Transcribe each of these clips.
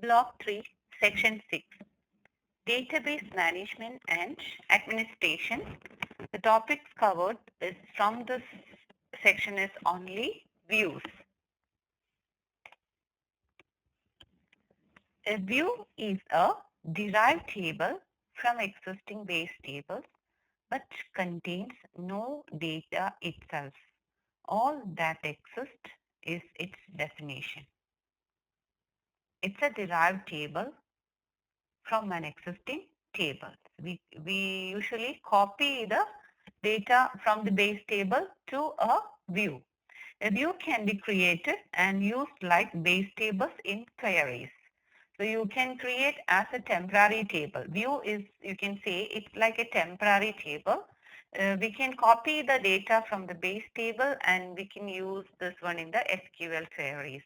Block 3, Section 6, Database Management and Administration. The topics covered is from this section is only views. A view is a derived table from existing base tables but contains no data itself. All that exists is its definition. It's a derived table from an existing table. We usually copy the data from the base table to a view. A view can be created and used like base tables in queries. So you can create as a temporary table. View is, you can say, it's like a temporary table. We can copy the data from the base table and we can use this one in the SQL queries.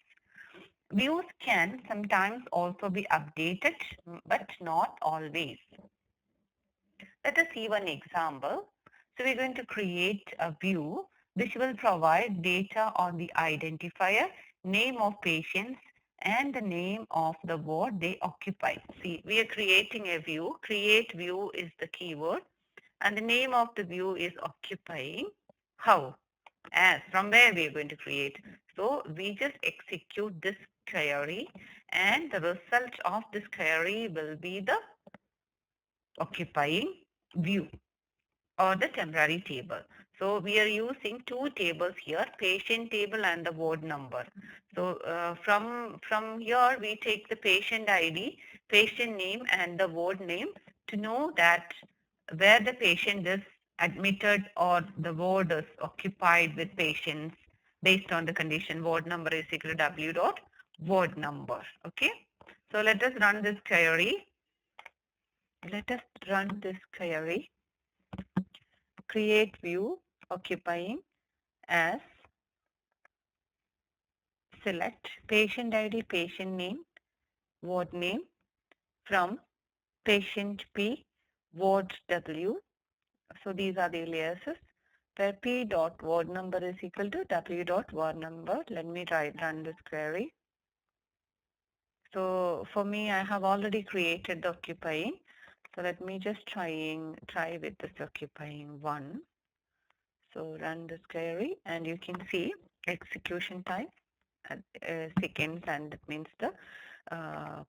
Views can sometimes also be updated, but not always. Let us see one example. So we're going to create a view which will provide data on the identifier, name of patients, and the name of the ward they occupy. See, we are creating a view. Create view is the keyword, and the name of the view is occupying. How? As from where we are going to create. So we just execute this query, and the result of this query will be the occupying view or the temporary table. So we are using two tables here, patient table and the ward number. So from here we take the patient ID, patient name and the ward name to know that where the patient is admitted or the ward is occupied with patients based on the condition. Ward number is equal to W dot ward number. Okay. So let us run this query. Let us run this query. Create view occupying as select patient ID, patient name, ward name from patient P, ward W. So these are the aliases where P dot ward number is equal to W dot ward number. Let me run this query. So for me, I have already created the occupying. So let me just try with this occupying one. So run this query and you can see execution time seconds, and that means the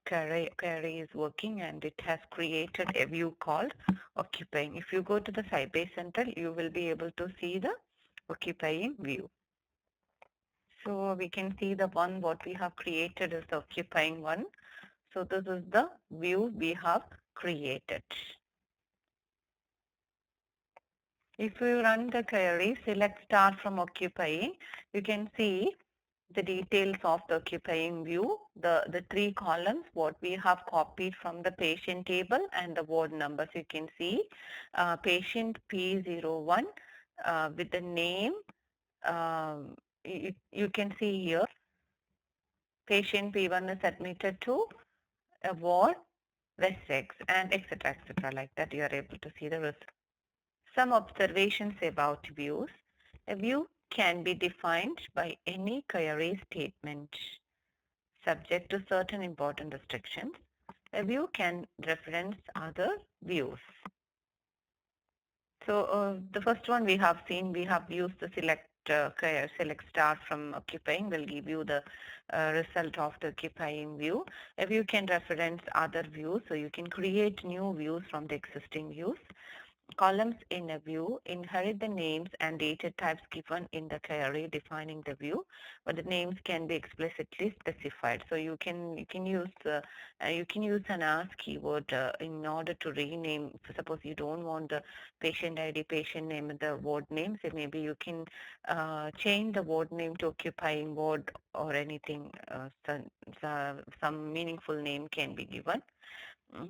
query is working and it has created a view called occupying. If you go to the Sybase Central, you will be able to see the occupying view. So we can see the one what we have created is the occupying one. So this is the view we have created. If you run the query, select start from occupying, you can see the details of the occupying view, the three columns, what we have copied from the patient table and the ward numbers. You can see patient P01 with the name. You can see here, patient P1 is admitted to a ward, Wessex, and etc. Like that, you are able to see the result. Some observations about views. A view can be defined by any query statement. Subject to certain important restrictions, a view can reference other views. So the first one we have seen, we have used the select star from occupying will give you the result of the occupying view. A view can reference other views, so you can create new views from the existing views. Columns in a view inherit the names and data types given in the query defining the view, but the names can be explicitly specified. So you can use an ask keyword in order to rename. Suppose you don't want the patient ID, patient name, and the ward name. So maybe you can change the ward name to occupying ward or anything. Some meaningful name can be given.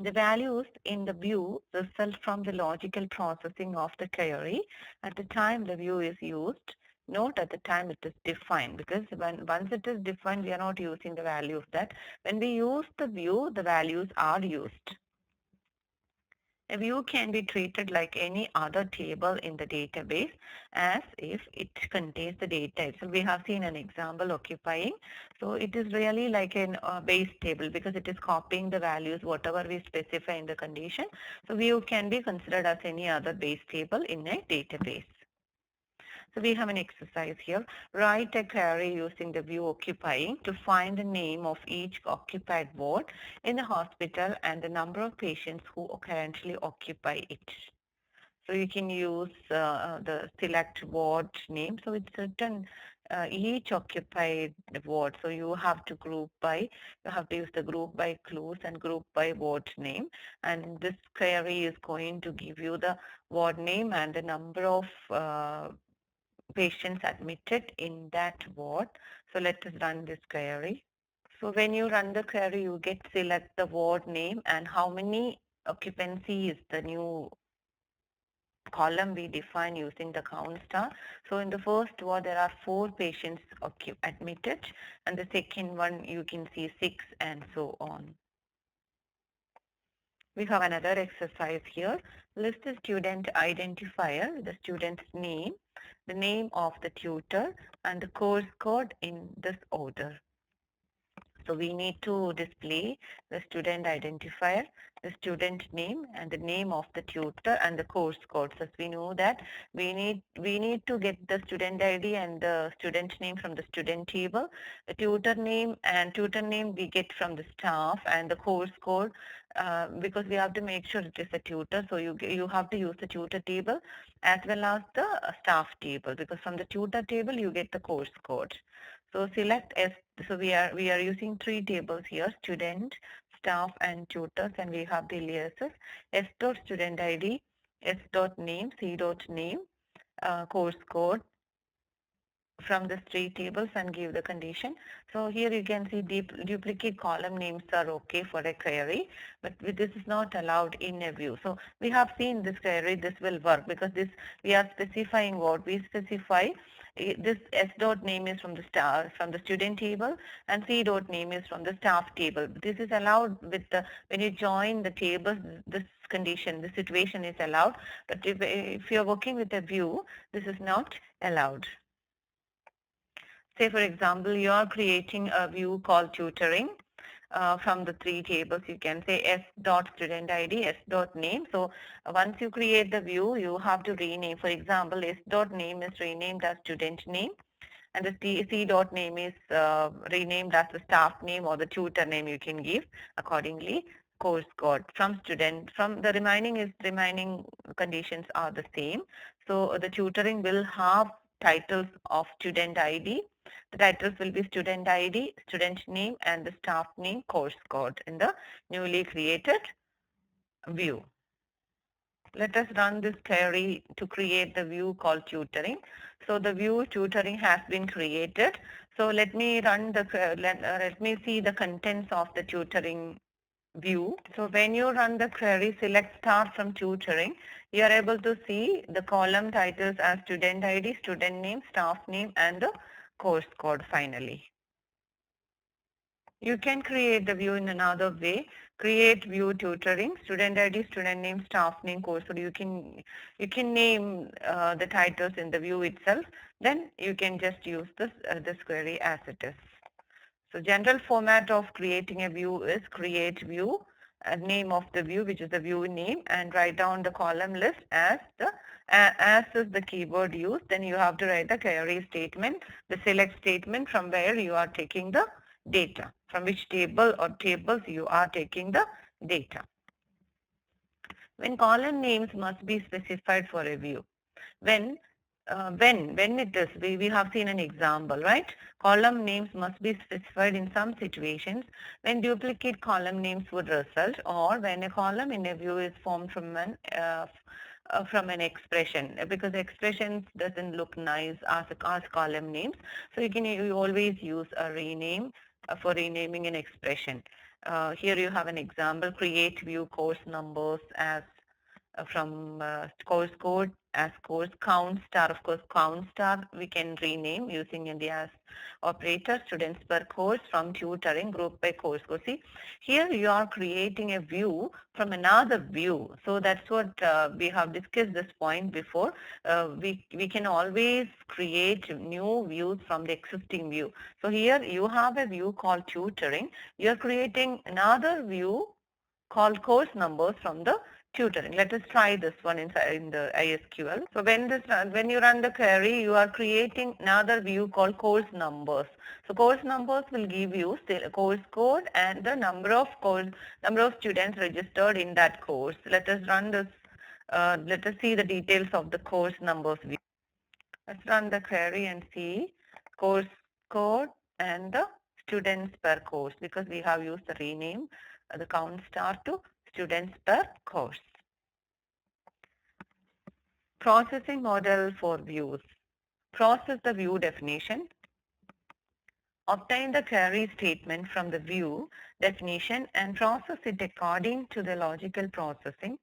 The values in the view result from the logical processing of the query at the time the view is used. Note at the time it is defined, because once it is defined, we are not using the value of that. When we use the view, the values are used. A view can be treated like any other table in the database as if it contains the data. So we have seen an example occupying. So it is really like an base table because it is copying the values, whatever we specify in the condition. So view can be considered as any other base table in a database. So we have an exercise here. Write a query using the view occupying to find the name of each occupied ward in the hospital and the number of patients who currently occupy it. So you can use the select ward name. So it's written each occupied ward. So you have to group by, you have to use the group by clues and group by ward name. And this query is going to give you the ward name and the number of patients admitted in that ward. So let us run this query. So when you run the query, you get select the ward name and how many occupancy is the new column we define using the count star. So in the first ward, there are 4 patients admitted, and the second one you can see 6 and so on. We have another exercise here. List the student identifier, the student's name, the name of the tutor, and the course code in this order. So we need to display the student identifier, the student name, and the name of the tutor and the course code. So we know that we need to get the student ID and the student name from the student table. The tutor name we get from the staff, and the course code because we have to make sure it is a tutor. So you have to use the tutor table as well as the staff table, because from the tutor table you get the course code. So select S. So we are using 3 tables here: student, staff, and tutors, and we have the aliases S dot student ID, S dot name, C dot name, course code from the 3 tables, and give the condition. So here you can see duplicate column names are okay for a query, but this is not allowed in a view. So we have seen this query, this will work because this we are specifying what we specify. This S dot name is from the student table, and C dot name is from the staff table. This is allowed with the when you join the tables. This condition, the situation is allowed, but if you are working with a view, this is not allowed. Say, for example, you are creating a view called tutoring. From the 3 tables, you can say S dot student ID, S dot name. So once you create the view, you have to rename. For example, S dot name is renamed as student name, and the C dot name is renamed as the staff name or the tutor name you can give accordingly. Course code from student, from the remaining conditions are the same. So the tutoring will have titles of student ID. The titles will be student ID, student name, and the staff name, course code in the newly created view. Let us run this query to create the view called tutoring. So the view tutoring has been created. So let me run the let me see the contents of the tutoring view. So when you run the query, select start from tutoring, you are able to see the column titles as student ID, student name, staff name, and the course code finally. You can create the view in another way. Create view tutoring, student ID, student name, staff name, course code. You can name the titles in the view itself. Then you can just use this query as it is. So general format of creating a view is create view, name of the view, which is the view name, and write down the column list as is the keyword used. Then you have to write the query statement, the select statement from where you are taking the data, from which table or tables you are taking the data. When column names must be specified for a view. When it is, we have seen an example, right? Column names must be specified in some situations when duplicate column names would result, or when a column in a view is formed from an expression, because expressions doesn't look nice as column names. So you always use a rename for renaming an expression. Here you have an example: create view course numbers as from course code as course count star. Of course, count star we can rename using in the as operator, students per course from tutoring group by course code. See, here you are creating a view from another view. So that's what we have discussed this point before. We can always create new views from the existing view. So here you have a view called tutoring. You are creating another view called course numbers from the tutoring. Let us try this one in the ISQL. So when you run the query, you are creating another view called course numbers. So course numbers will give you still course code and the number of students registered in that course. Let us run this. Let us see the details of the course numbers view. Let's run the query and see course code and the students per course, because we have used the rename the count star to students per course. Processing model for views. Process the view definition. Obtain the query statement from the view definition and process it according to the logical processing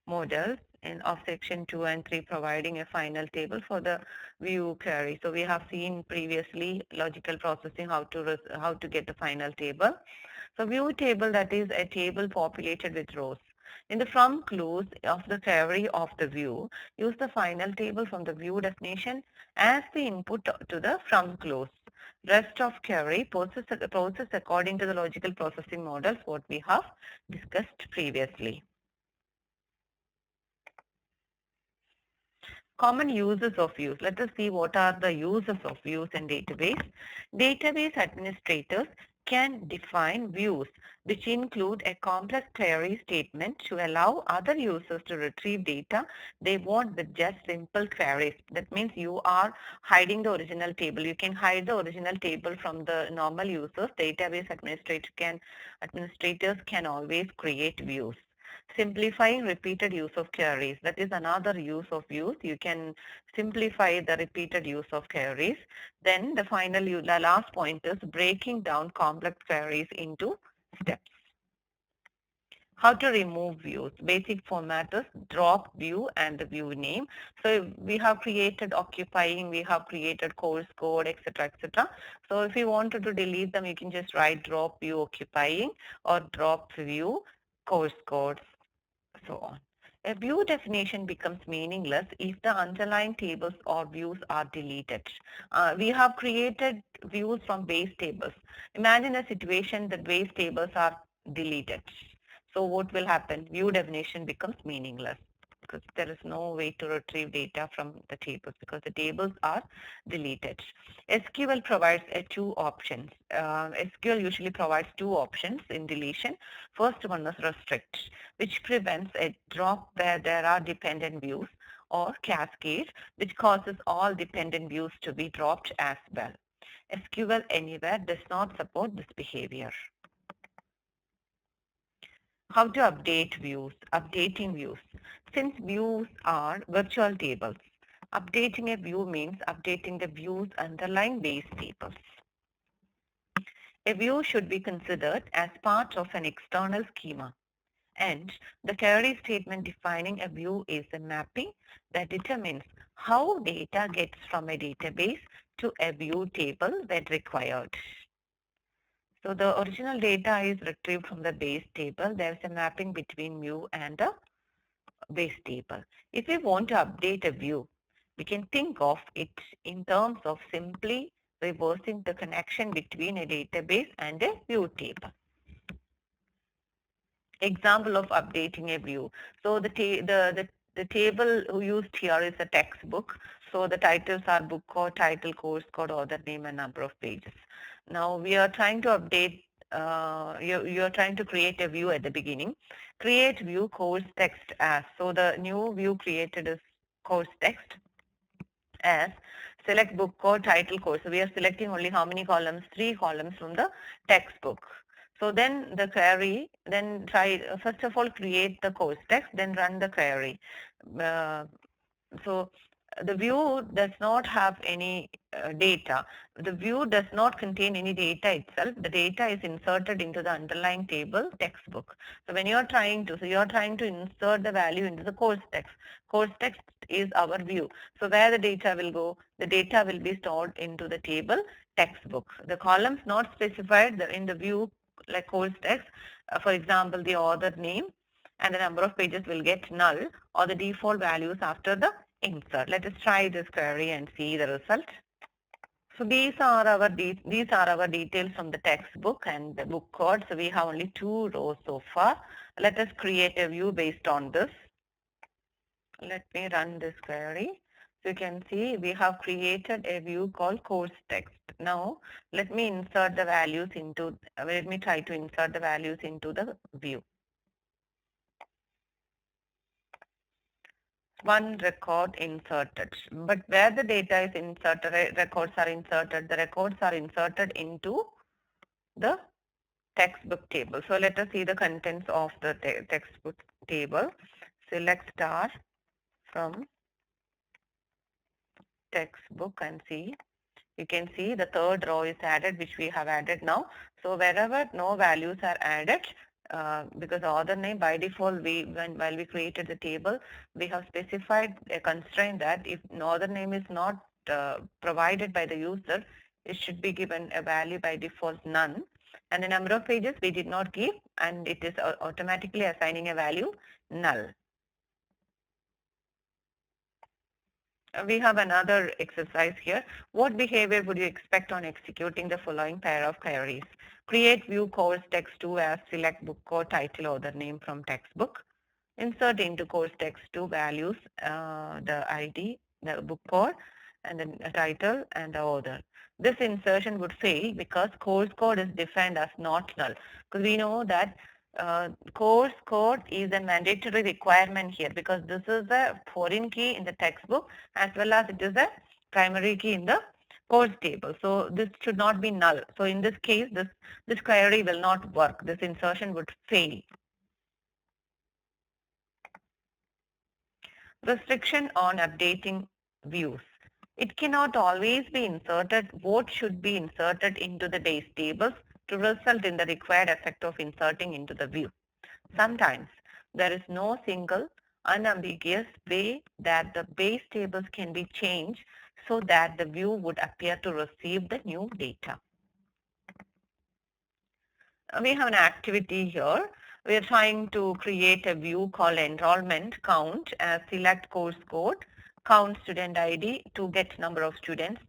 models of section 2 and 3, providing a final table for the view query. So we have seen previously logical processing, how to get the final table. So view table, that is a table populated with rows. In the from clause of the query of the view, use the final table from the view definition as the input to the from clause. Rest of query process according to the logical processing models what we have discussed previously. Common uses of views. Let us see what are the uses of views in database. Database administrators can define views, which include a complex query statement to allow other users to retrieve data they want with just simple queries. That means you are hiding the original table. You can hide the original table from the normal users. Database administrators can always create views. Simplifying repeated use of queries. That is another use of views. You can simplify the repeated use of queries. Then the the last point is breaking down complex queries into steps. How to remove views. Basic format is drop view and the view name. So we have created occupying, we have created course code, etc., etc. So if you wanted to delete them, you can just write drop view occupying or drop view course code, so on. A view definition becomes meaningless if the underlying tables or views are deleted. We have created views from base tables. Imagine a situation that base tables are deleted. So what will happen? View definition becomes meaningless because there is no way to retrieve data from the tables because the tables are deleted. SQL provides two options. SQL usually provides two options in deletion. First one is restrict, which prevents a drop where there are dependent views, or cascade, which causes all dependent views to be dropped as well. SQL Anywhere does not support this behavior. How to update views, updating views. Since views are virtual tables, updating a view means updating the view's underlying base tables. A view should be considered as part of an external schema, and the query statement defining a view is a mapping that determines how data gets from a database to a view table when required. So the original data is retrieved from the base table. There's a mapping between view and the base table. If we want to update a view, we can think of it in terms of simply reversing the connection between a database and a view table. Example of updating a view. So the table used here is a textbook. So the titles are book code, title, course code, author name, and number of pages. Now we are trying to update, you're trying to create a view at the beginning. Create view course text as. So the new view created is course text as. Select book code, title, course. So we are selecting only how many columns? 3 columns from the textbook. So then the query, then first of all, create the course text, then run the query. So the view does not have any data. The view does not contain any data itself. The data is inserted into the underlying table textbook. So when you are trying to, insert the value into the course text. Course text is our view. So where the data will go, the data will be stored into the table textbook. The columns not specified in the view like course text, for example, the author name and the number of pages will get null or the default values after the insert. Let us try this query and see the result. So these are our details from the textbook and the book code. So we have only 2 rows so far. Let us create a view based on this. Let me run this query. So you can see we have created a view called course text. Now let me insert the values into, let me try to insert the values into the view. One record inserted, but where the data is inserted, records are inserted into the textbook table. So let us see the contents of the textbook table. Select star from textbook and see. You can see the third row is added, which we have added now. So wherever no values are added, because author name by default, while we created the table, we have specified a constraint that if author name is not provided by the user, it should be given a value by default none. And the number of pages we did not give, and it is automatically assigning a value null. We have another exercise here. What behavior would you expect on executing the following pair of queries? Create view course text 2 as select book code, title, author name from textbook. Insert into course text 2 values, the ID, the book code, and the title and the author. This insertion would fail because course code is defined as not null. Because we know that course code is a mandatory requirement here because this is a foreign key in the textbook as well as it is a primary key in the course table. So this should not be null. So in this case, this query will not work. This insertion would fail. Restriction on updating views. It cannot always be inserted. What should be inserted into the base tables to result in the required effect of inserting into the view. Sometimes there is no single unambiguous way that the base tables can be changed so that the view would appear to receive the new data. We have an activity here. We are trying to create a view called enrollment count as select course code, count student ID to get number of students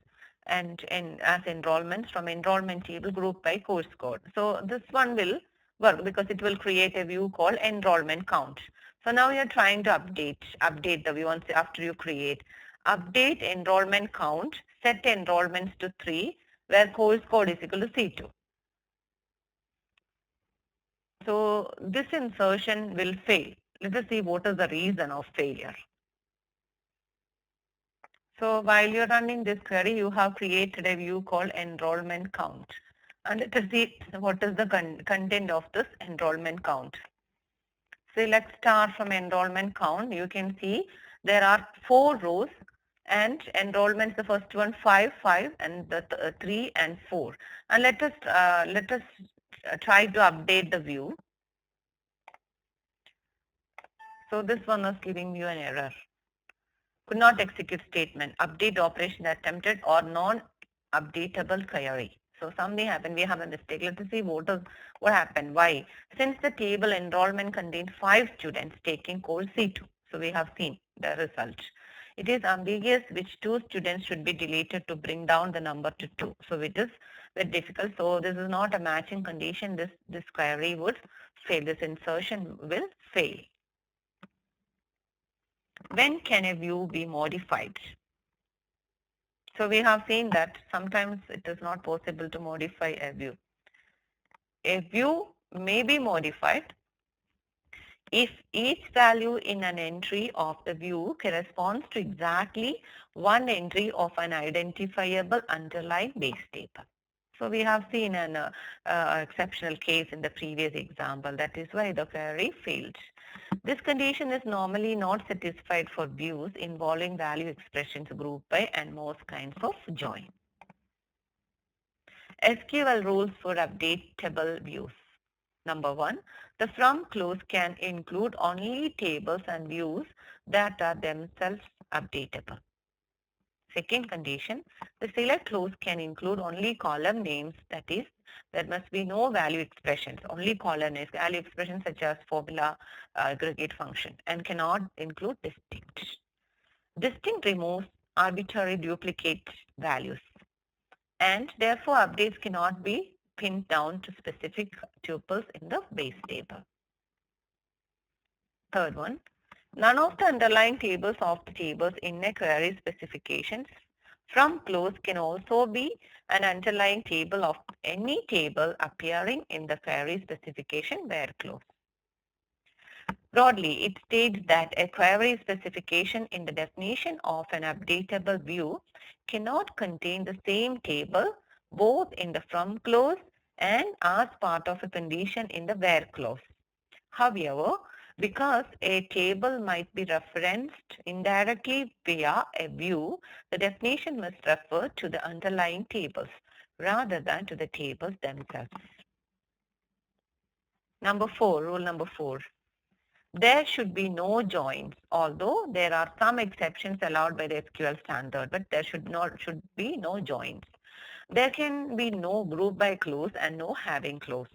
and as enrollments from enrollment table group by course code. So this one will work because it will create a view called enrollment count. So now you are trying to update the view once after you create. Update enrollment count, set enrollments to 3 where course code is equal to C2. So this insertion will fail. Let us see what is the reason of failure. So while you're running this query, you have created a view called enrollment count. And let us see what is the content of this enrollment count. Select star from enrollment count. You can see there are 4 rows and enrollments, the first one 5, 5 and the 3 and 4. And let us try to update the view. So this one is giving you an error. Could not execute statement, update operation attempted or non-updatable query. So something happened, we have a mistake. Let us see what happened. Why? Since the table enrollment contains 5 students taking course C2. So we have seen the result. It is ambiguous which 2 students should be deleted to bring down the number to 2. So it is very difficult. So this is not a matching condition. This query would fail. This insertion will fail. When can a view be modified? So we have seen that sometimes it is not possible to modify a view. A view may be modified if each value in an entry of the view corresponds to exactly one entry of an identifiable underlying base table. So we have seen an exceptional case in the previous example. That is why the query failed. This condition is normally not satisfied for views involving value expressions grouped by and most kinds of join. SQL rules for updatable views. Number one, the from clause can include only tables and views that are themselves updatable. Second condition, the select clause can include only column names, that is, there must be no value expressions, only column names, value expressions such as formula, aggregate function, and cannot include distinct. Distinct removes arbitrary duplicate values, and therefore updates cannot be pinned down to specific tuples in the base table. Third one, none of the underlying tables of the tables in a query specifications from clause can also be an underlying table of any table appearing in the query specification where clause. Broadly, it states that a query specification in the definition of an updatable view cannot contain the same table both in the from clause and as part of a condition in the where clause. However, because a table might be referenced indirectly via a view, the definition must refer to the underlying tables rather than to the tables themselves. Number 4, rule number 4. There should be no joins, although there are some exceptions allowed by the SQL standard, but there should be no joins. There can be no group by clause and no having clause.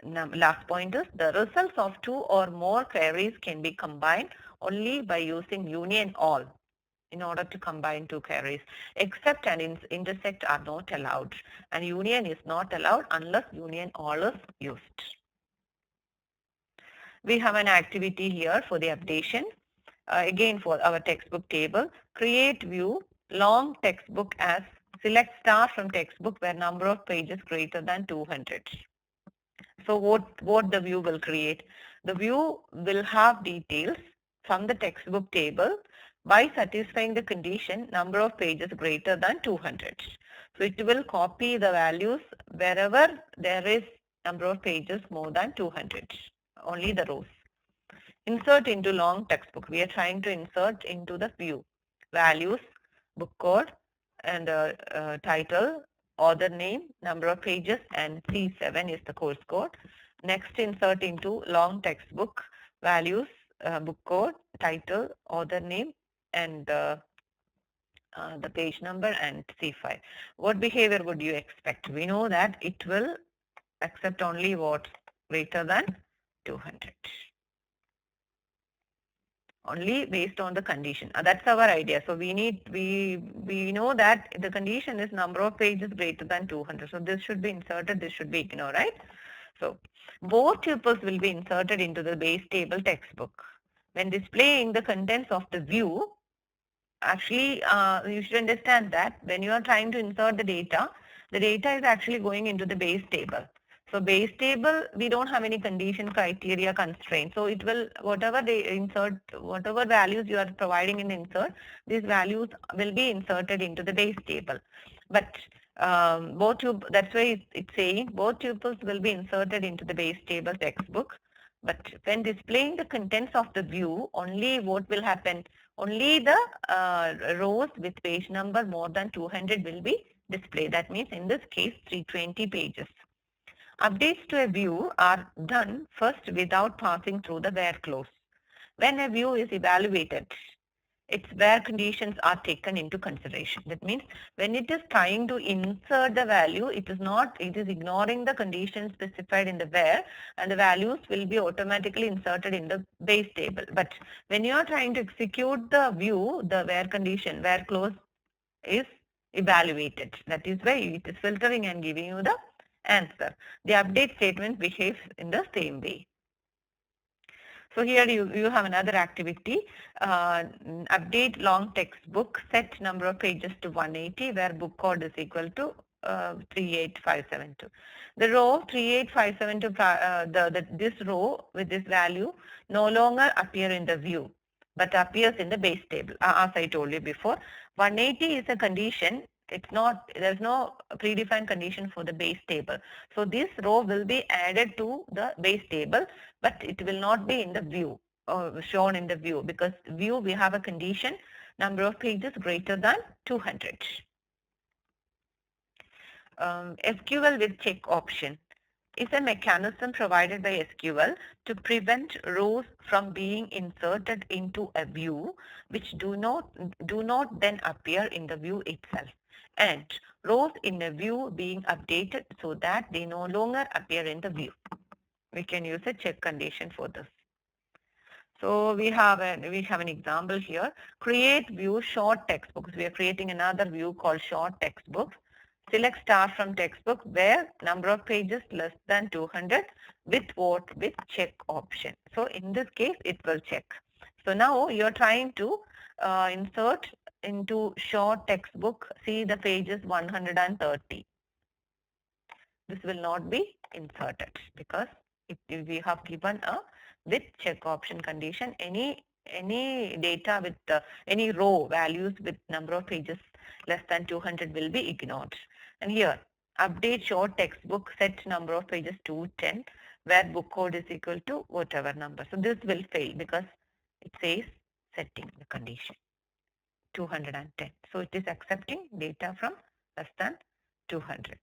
Last point is the results of two or more queries can be combined only by using union all in order to combine two queries. Except and intersect are not allowed, and union is not allowed unless union all is used. We have an activity here for the updation. Again, for our textbook table, create view long textbook as select star from textbook where number of pages greater than 200. So what the view will create? The view will have details from the textbook table by satisfying the condition number of pages greater than 200. So it will copy the values wherever there is number of pages more than 200, only the rows. Insert into long textbook. We are trying to insert into the view values, book code, and title, author name, number of pages, and C7 is the course code. Next, insert into long textbook values, book code, title, author name, and the page number and C5. What behavior would you expect? We know that it will accept only what's greater than 200. Only based on the condition. That's our idea. So we know that the condition is number of pages greater than 200. So this should be inserted, this should be ignored, right? So both tuples will be inserted into the base table textbook. When displaying the contents of the view, actually you should understand that when you are trying to insert the data is actually going into the base table. So base table, we don't have any condition criteria constraint. So it will, whatever they insert, whatever values you are providing in insert, these values will be inserted into the base table. But that's why it's saying both tuples will be inserted into the base table textbook. But when displaying the contents of the view, only what will happen? Only the rows with page number more than 200 will be displayed. That means in this case 320 pages. Updates to a view are done first without passing through the where clause. When a view is evaluated, its where conditions are taken into consideration. That means when it is trying to insert the value, it is ignoring the conditions specified in the where, and the values will be automatically inserted in the base table. But when you are trying to execute the view, the where condition, where clause is evaluated. That is why it is filtering and giving you the answer. The update statement behaves in the same way. So here you have another activity, update long textbook, set number of pages to 180 where book code is equal to 38572. The row 38572, this row with this value no longer appear in the view but appears in the base table. As I told you before, 180 is a condition It's not, there's no predefined condition for the base table. So this row will be added to the base table, but it will not be in the view or shown in the view, because view we have a condition number of pages greater than 200. SQL with check option is a mechanism provided by SQL to prevent rows from being inserted into a view which do not then appear in the view itself, and rows in a view being updated so that they no longer appear in the view. We can use a check condition for this. So we have an example here. Create view short textbooks. We are creating another view called short textbooks. Select star from textbook where number of pages less than 200 with what? With check option. So in this case, it will check. So now you're trying to insert into short textbook. See the pages 130. This will not be inserted because if we have given a with check option condition, any data with any row values with number of pages less than 200 will be ignored. And here update short textbook, set number of pages to 10 where book code is equal to whatever number. So this will fail because it says setting the condition 210. So it is accepting data from less than 200.